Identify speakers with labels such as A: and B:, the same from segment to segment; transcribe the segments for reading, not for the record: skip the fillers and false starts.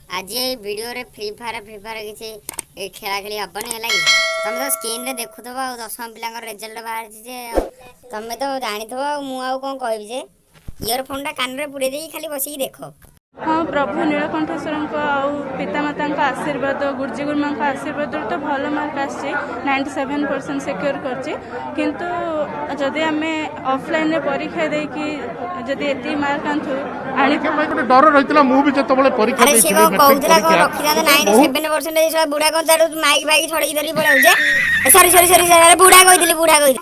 A: आज ये वीडियो रे फ्री फायर किसी खेला खेली हेनी है कि तुम तो स्क्रीन रे देखुव 10 पिला रिजल्ट बाहर जे तुम तो जानी मुझे कौन कह इयरफोन टा कान में पुरे दे खाली बसिक देख।
B: हाँ प्रभु नीलकंठेश्वर पितामाता आशीर्वाद गुरुजी गुरुमा आशीर्वाद तो भल मार्क आसी 97% सिक्योर करतु जदि आम ऑफलाइन रे परीक्षा देकी जदि एति मार्क आंथु
C: डर रही मुझे जो परीक्षा
A: बुढ़ा कौन माइक फाइक छड़ी धरी पड़े सॉरी सॉरी सॉरी बुढ़ा कही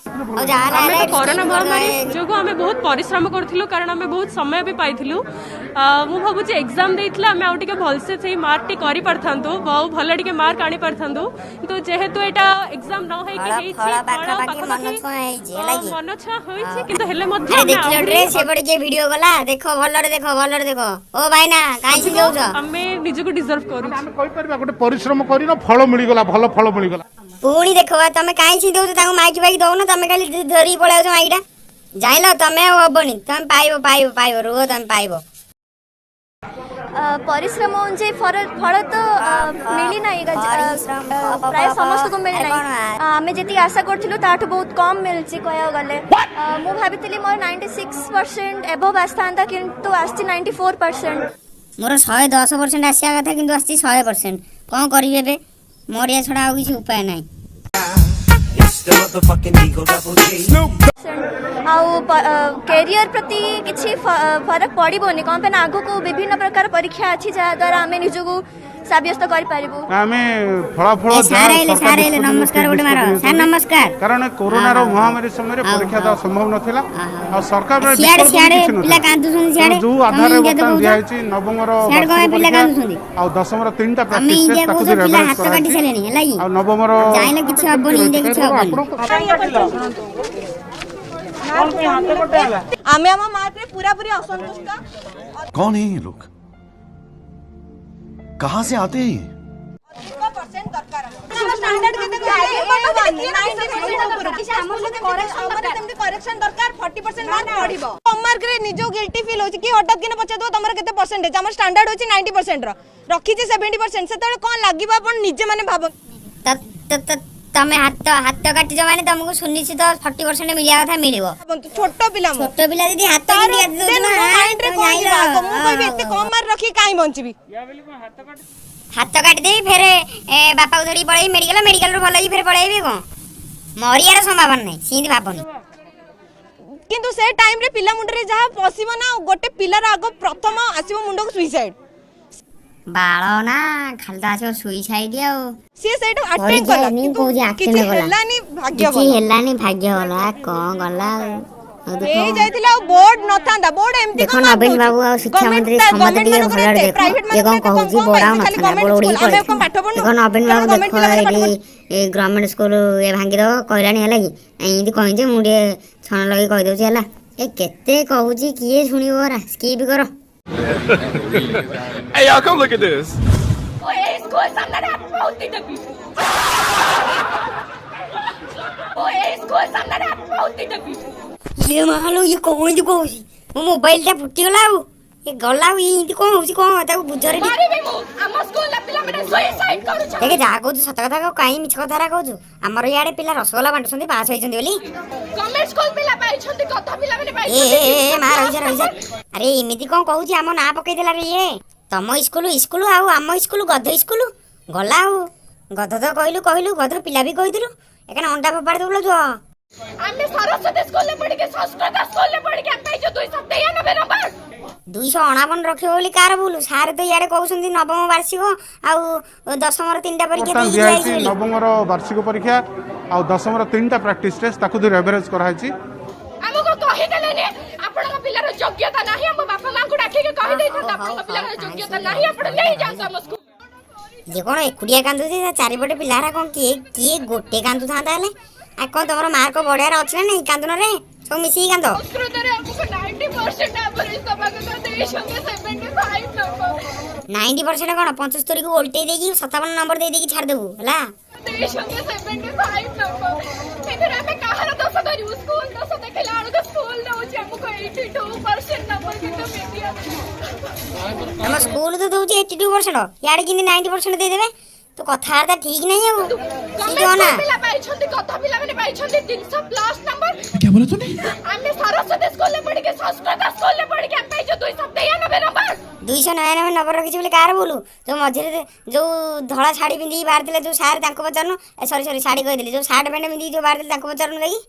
D: कोरोना महामारी जो आम बहुत परिश्रम करूँ कारण आम बहुत समय भी पाइलु मु भावुँ एग्जाम देइथिला आम आउ टिके भलसे से मार्क टी करि परथांतु बहुत भल टिके मार्क आनी परथांतु तो जेहेतु एटा एग्जाम न होई कि हेछि मन छा होइछि किंतु हेले मध्ये
A: देखिलो ड्रेस एबडी के वीडियो गला देखो भलरे देखो ओ भाई ना काई से देउछ
D: आमे निजको डिजर्व करू
C: आमे कहि परबा गोटे परिश्रम करिन फल मिली गला भल फल मिली गला
A: पुणी देखो तमे काई से देउछ ताको माइक बाइक दउ ना तमे खाली धरी पळाउछ माइकटा जाइलो तमे होबनी तमे पाइबो रुओ तमे पाइबो
E: परिश्रम अनुसार फल तो मिली ना प्राय समस्त को मिल ना आम जी आशा करूँ ताठू बहुत कम मिलती कह गले मु भाभी मोर 96% एबव आसता किंतु आसी 94%।
A: मोर 110% आसिया कथा किंतु आसी 100%। कौन करेंगे मोर या छड़ा किसी उपाय ना
E: कैरियर प्रति किसी फरक पड़ोनी कौन पे आगु को विभिन्न प्रकार परीक्षा अच्छी जहाँ द्वारा आम निजक सब्यस्त
A: नमस्कार नमस्कार
C: कारण कोरोना महामारी समय परीक्षा देवा संभव नथिला आ सरकार जो आधार नवम आ दशम 3टा प्रैक्टिस नवम
F: कौन है ये लोग कहाँ से आते हैं
G: निज गिल्टी फिल हो कि हठात कि पचार तुम केते परसेंटेज हमर स्टैंडर्ड होची 90% रखी 70% सेतबे कोन लागिबा आपण निजे माने भाब
A: तमे हाथ काटी माने तुमको सुनिश्चित 40% मिलिया कथा मिलिबो
G: छोट पिला
A: यदि हाथ काटी दे ना
G: माइंड रे कोन जाइलो मु कहबे एते कम मार रखी काई बंचबी
A: हाथ काटी दे फिर बापा को धरी पळाई मेडिकल रो भलाई फिर पळाईबे को मरियार संभावना नहीं सीधी भाबनी
G: किंतु से टाइम रे पिला मुंड रे जहा पसिबो ना गोटे पिलार आगो प्रथम आसीबो मुंड को सुइसाइड
A: बाळो ना खालदा आछो सुइसाइड आ
G: से सेट अटेक गला किंतु किछि हेलानी
A: भाग्य गला कोन गला
G: ए जाइतिला बोर्ड नथांदा बोर्ड एमती
A: देखो नवीन बाबू आ शिक्षा मंत्री समत दिए भलर देखो ये कोन कहूची बोर्ड नथांदा बोर्ड उड़ी पड़े देखो नवीन बाबू देखो ए गवर्नमेंट स्कूल ए भांगी दो कहलानी हला कि एंदी कहि जे मुडे छण लगे कहि दोची हला ए केते कहूची किए सुनिबो रा स्किप करो
H: Hey y'all come look at this.
I: ओए स्कूल सामने रे बहुत दबी ओए स्कूल सामने रे बहुत दबी
A: ये मालो ये कौन मो मोबाइल टा फुटी गला ये गला ये कौन ताको बुझरे
I: मारिबे मु हम स्कूल ला पिला मने सुसाइड करू छ
A: देखे जा कहू सत कथा को काई मिछ कथा रा कहू हमर याडे पिला रसगोला बांटछंती पास होइछंती बोली
I: गवर्नमेंट स्कूल पिला पाइछंती कथा पिला मने पाइ
A: ए मार होइछ अरे इमिति कोन कहू छी हम ना पकई देला रे ये तम स्कूल आ हम स्कूल गध स्कूल गला गध तो कहलु गध पिला भी कहिदिलु एकन अंडा फपाड़ देबलो जो
I: आमे सरस्वती स्कूल ले पढ़ी के संस्कृत स्कूल ले पढ़ी के पाइ जो 293 नंबर
A: 259 रखे बोली कार बोलू सारे तो याडे कहउछंती नवम वार्षिक आ दशम 3टा परीक्षा दे जाई
C: नवम वार्षिक परीक्षा आ दशम 3टा प्रैक्टिस टेस्ट ताकु दे एवरेज कराइछि
I: हमको कहि देले ने आपण का पिलार योग्यता नाही हम बापा मां को डाके के कहि देई था आपण का पिलार योग्यता नाही आपण ले जा समझ
A: जे कोन एकुडिया कांदु जे चारि बटे पिलारा कोन किए गोटे कांदु थांदा हेले आ कोन तमरो मार्क बढ़िया रे अछि नै कांदुन रे सब मिसी कांदो
I: संस्कृत रे हमको 90% एवरेज सबाक का देई संगे 75 नंबर
A: 90% कोन 75 को उल्टे देगी 57 नंबर दे देगी छाड़ देबू हला
I: देई संगे 75 नंबर एकर हमें कहारा दोष धरि स्कूल दोष देखला आलो स्कूल स्कूल दउची हमको 82% नंबर के तो मीडिया
A: ଆମ ସ୍କୁଲ ତ ଦଉଛି 82%, ଇଆଡ଼େ କିନ୍ତୁ 90% ଦେଇଦେବେ। ତ କଥାବାର୍ତ୍ତା ଠିକ ନାହିଁ ଆଉ ଜଣା।
I: ପିଲା ପାଇଛନ୍ତି କଥା ପିଲାମାନେ ପାଇଛନ୍ତି 300+ ନମ୍ବର।
F: क्या बोला तूने?
I: ଆମେ ସରସ୍ୱତୀ ସ୍କୁଲରେ ପଢିକି ସଂସ୍କୃତ ସ୍କୁଲରେ ପଢିକି ଆମେ ପାଇଛୁ 293 ନମ୍ବର।
A: 299 ନମ୍ବର ରଖିଛି ବୋଲି କାହାର ଭୁଲ? ଯୋଉ ମଝିରେ ଯୋଉ ଧଳା ଶାଢ଼ୀ ପିନ୍ଧିକି ବାହାରିଥିଲେ ଯୋଉ ସାର୍ ତାଙ୍କୁ ପଚାରୁନୁ, ସରି ଶାଢ଼ୀ କହିଥିଲି, ଯୋଉ ସାର୍ଟ ପ୍ୟାଣ୍ଟ ପିନ୍ଧିକି ଯୋଉ ବାହାରିଥିଲେ ତାଙ୍କୁ ପଚାରୁନୁ ଯାଇକି।